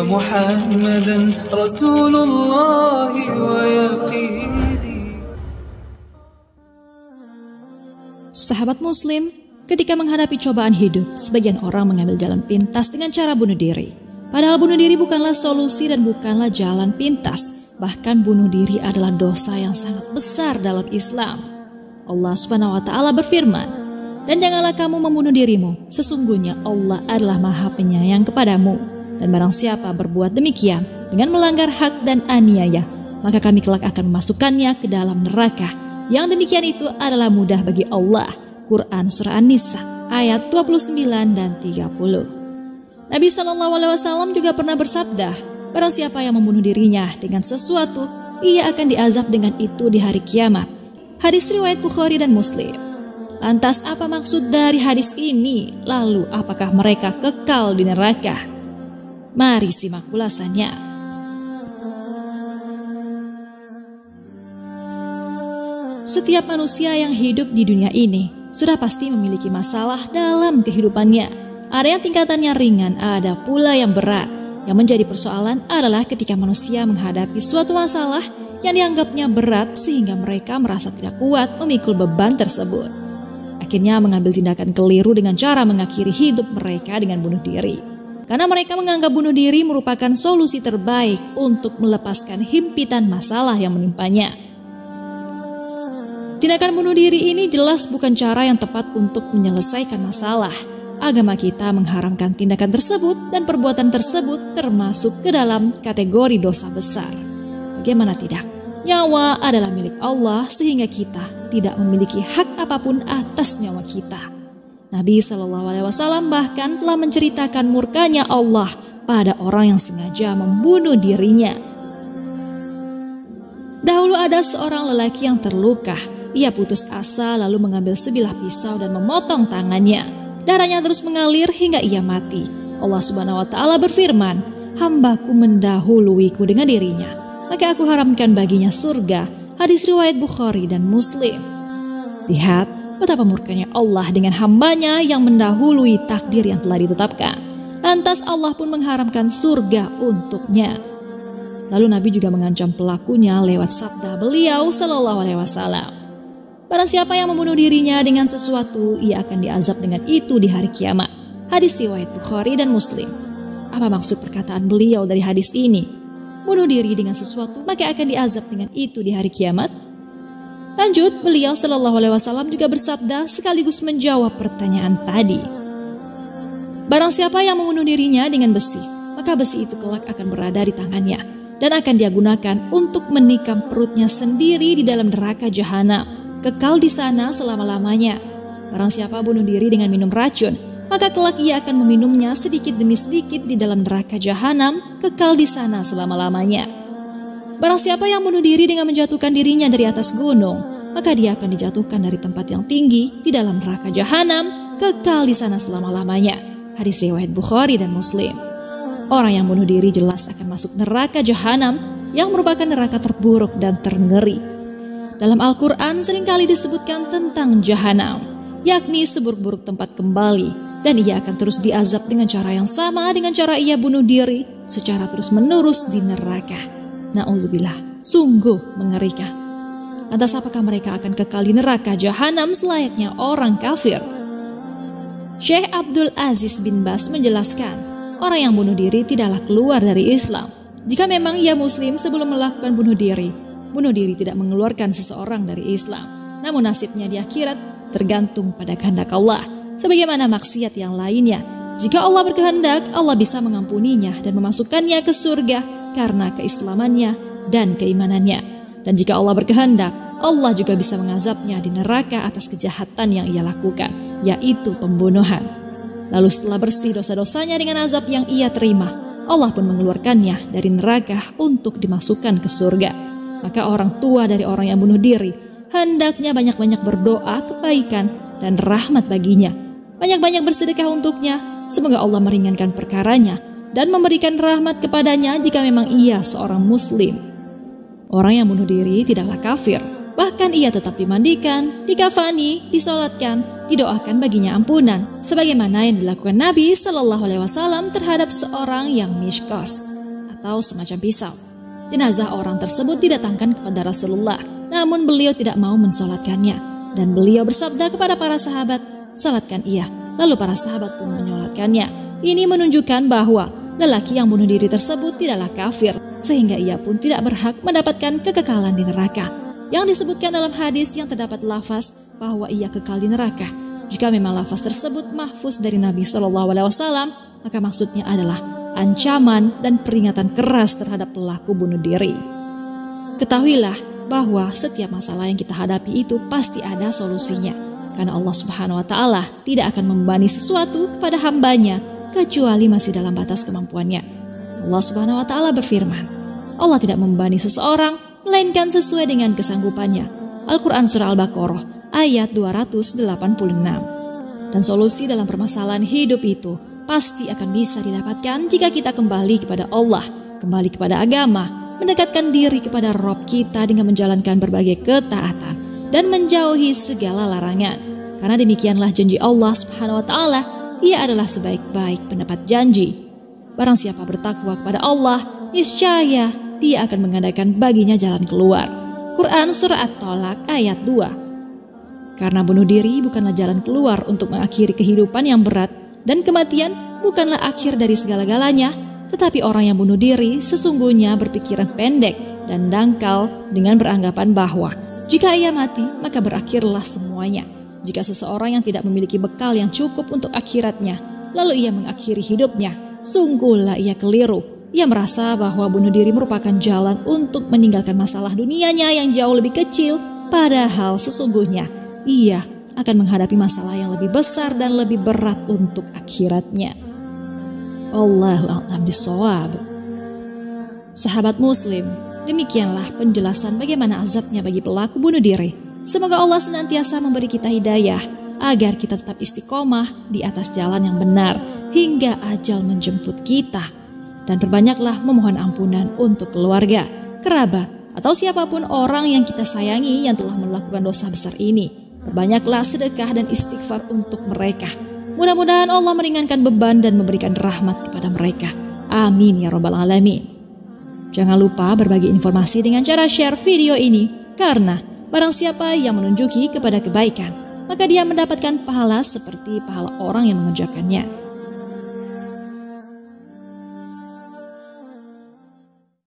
محمدا رسول الله ويقيني. Sahabat Muslim, ketika menghadapi cobaan hidup, sebagian orang mengambil jalan pintas dengan cara bunuh diri. Padahal bunuh diri bukanlah solusi dan bukanlah jalan pintas. Bahkan bunuh diri adalah dosa yang sangat besar dalam Islam. Allah Subhanahu wa Ta'ala berfirman, "Dan janganlah kamu membunuh dirimu, sesungguhnya Allah adalah Maha Penyayang kepadamu. Dan barang siapa berbuat demikian dengan melanggar hak dan aniaya, maka kami kelak akan memasukkannya ke dalam neraka. Yang demikian itu adalah mudah bagi Allah." Quran Surah An-Nisa ayat 29 dan 30. Nabi SAW juga pernah bersabda, barang siapa yang membunuh dirinya dengan sesuatu, ia akan diazab dengan itu di hari kiamat. Hadis riwayat Bukhari dan Muslim. Lantas apa maksud dari hadis ini? Lalu apakah mereka kekal di neraka? Mari simak ulasannya. Setiap manusia yang hidup di dunia ini sudah pasti memiliki masalah dalam kehidupannya. Ada yang tingkatannya ringan, ada pula yang berat. Yang menjadi persoalan adalah ketika manusia menghadapi suatu masalah yang dianggapnya berat sehingga mereka merasa tidak kuat memikul beban tersebut. Akhirnya mengambil tindakan keliru dengan cara mengakhiri hidup mereka dengan bunuh diri. Karena mereka menganggap bunuh diri merupakan solusi terbaik untuk melepaskan himpitan masalah yang menimpanya. Tindakan bunuh diri ini jelas bukan cara yang tepat untuk menyelesaikan masalah. Agama kita mengharamkan tindakan tersebut dan perbuatan tersebut termasuk ke dalam kategori dosa besar. Bagaimana tidak? Nyawa adalah milik Allah sehingga kita tidak memiliki hak apapun atas nyawa kita. Nabi SAW bahkan telah menceritakan murkanya Allah pada orang yang sengaja membunuh dirinya. Dahulu ada seorang lelaki yang terluka. Ia putus asa lalu mengambil sebilah pisau dan memotong tangannya. Darahnya terus mengalir hingga ia mati. Allah Subhanahu wa Ta'ala berfirman, "Hambaku mendahuluiku dengan dirinya, maka aku haramkan baginya surga." Hadis riwayat Bukhari dan Muslim. Lihat betapa murkanya Allah dengan hambanya yang mendahului takdir yang telah ditetapkan. Lantas Allah pun mengharamkan surga untuknya. Lalu Nabi juga mengancam pelakunya lewat sabda beliau sallallahu alaihi wasallam. Barang siapa yang membunuh dirinya dengan sesuatu, ia akan diazab dengan itu di hari kiamat. Hadis riwayat Bukhari dan Muslim. Apa maksud perkataan beliau dari hadis ini? Bunuh diri dengan sesuatu, maka akan diazab dengan itu di hari kiamat. Lanjut, beliau sallallahu alaihi wasallam juga bersabda sekaligus menjawab pertanyaan tadi. Barang siapa yang membunuh dirinya dengan besi, maka besi itu kelak akan berada di tangannya dan akan dia gunakan untuk menikam perutnya sendiri di dalam neraka jahanam. Kekal di sana selama-lamanya. Barang siapa bunuh diri dengan minum racun, maka kelak ia akan meminumnya sedikit demi sedikit di dalam neraka jahanam, kekal di sana selama-lamanya. Barang siapa yang bunuh diri dengan menjatuhkan dirinya dari atas gunung, maka dia akan dijatuhkan dari tempat yang tinggi di dalam neraka jahanam, kekal di sana selama-lamanya. Hadis riwayat Bukhari dan Muslim. Orang yang bunuh diri jelas akan masuk neraka jahanam yang merupakan neraka terburuk dan terngeri. Dalam Al-Quran seringkali disebutkan tentang jahanam, yakni seburuk-buruk tempat kembali, dan ia akan terus diazab dengan cara yang sama dengan cara ia bunuh diri secara terus-menerus di neraka. Na'udzubillah, sungguh mengerikan. Lantas apakah mereka akan kekal di neraka jahanam selayaknya orang kafir? Syekh Abdul Aziz bin Bas menjelaskan, orang yang bunuh diri tidaklah keluar dari Islam. Jika memang ia muslim sebelum melakukan bunuh diri tidak mengeluarkan seseorang dari Islam. Namun nasibnya di akhirat tergantung pada kehendak Allah. Sebagaimana maksiat yang lainnya, jika Allah berkehendak, Allah bisa mengampuninya dan memasukkannya ke surga karena keislamannya dan keimanannya. Dan jika Allah berkehendak, Allah juga bisa mengazabnya di neraka atas kejahatan yang ia lakukan, yaitu pembunuhan. Lalu setelah bersih dosa-dosanya dengan azab yang ia terima, Allah pun mengeluarkannya dari neraka untuk dimasukkan ke surga. Maka orang tua dari orang yang bunuh diri hendaknya banyak-banyak berdoa kebaikan dan rahmat baginya. Banyak-banyak bersedekah untuknya. Semoga Allah meringankan perkaranya dan memberikan rahmat kepadanya jika memang ia seorang muslim. Orang yang bunuh diri tidaklah kafir. Bahkan ia tetap dimandikan, dikafani, disolatkan, didoakan baginya ampunan, sebagaimana yang dilakukan Nabi Shallallahu Alaihi Wasallam terhadap seorang yang mishkos atau semacam pisau. Jenazah orang tersebut didatangkan kepada Rasulullah, namun beliau tidak mau mensolatkannya, dan beliau bersabda kepada para sahabat, "Salatkan ia." Lalu para sahabat pun menyolatkannya. Ini menunjukkan bahwa lelaki yang bunuh diri tersebut tidaklah kafir, sehingga ia pun tidak berhak mendapatkan kekekalan di neraka. Yang disebutkan dalam hadis yang terdapat lafaz bahwa ia kekal di neraka. Jika memang lafaz tersebut mahfuz dari Nabi SAW, maka maksudnya adalah ancaman dan peringatan keras terhadap pelaku bunuh diri. Ketahuilah bahwa setiap masalah yang kita hadapi itu pasti ada solusinya. Karena Allah Subhanahu wa Ta'ala tidak akan membebani sesuatu kepada hambanya kecuali masih dalam batas kemampuannya. Allah Subhanahu wa Ta'ala berfirman, Allah tidak membebani seseorang melainkan sesuai dengan kesanggupannya. Al-Quran Surah Al-Baqarah ayat 286. Dan solusi dalam permasalahan hidup itu pasti akan bisa didapatkan jika kita kembali kepada Allah, kembali kepada agama, mendekatkan diri kepada Rabb kita dengan menjalankan berbagai ketaatan dan menjauhi segala larangan. Karena demikianlah janji Allah Subhanahu wa Ta'ala, Ia adalah sebaik-baik penepat janji. Barang siapa bertakwa kepada Allah, niscaya Dia akan mengadakan baginya jalan keluar. Quran Surah At-Tolak ayat 2. Karena bunuh diri bukanlah jalan keluar untuk mengakhiri kehidupan yang berat, dan kematian bukanlah akhir dari segala-galanya, tetapi orang yang bunuh diri sesungguhnya berpikiran pendek dan dangkal dengan beranggapan bahwa jika ia mati maka berakhirlah semuanya. Jika seseorang yang tidak memiliki bekal yang cukup untuk akhiratnya, lalu ia mengakhiri hidupnya, sungguhlah ia keliru. Ia merasa bahwa bunuh diri merupakan jalan untuk meninggalkan masalah dunianya yang jauh lebih kecil, padahal sesungguhnya ia akan menghadapi masalah yang lebih besar dan lebih berat untuk akhiratnya. Allahu a'lam bishawab. Sahabat muslim, demikianlah penjelasan bagaimana azabnya bagi pelaku bunuh diri. Semoga Allah senantiasa memberi kita hidayah agar kita tetap istiqomah di atas jalan yang benar hingga ajal menjemput kita. Dan perbanyaklah memohon ampunan untuk keluarga, kerabat, atau siapapun orang yang kita sayangi yang telah melakukan dosa besar ini. Perbanyaklah sedekah dan istighfar untuk mereka. Mudah-mudahan Allah meringankan beban dan memberikan rahmat kepada mereka. Amin ya rabbal alamin. Jangan lupa berbagi informasi dengan cara share video ini, karena barang siapa yang menunjuki kepada kebaikan, maka dia mendapatkan pahala seperti pahala orang yang mengerjakannya.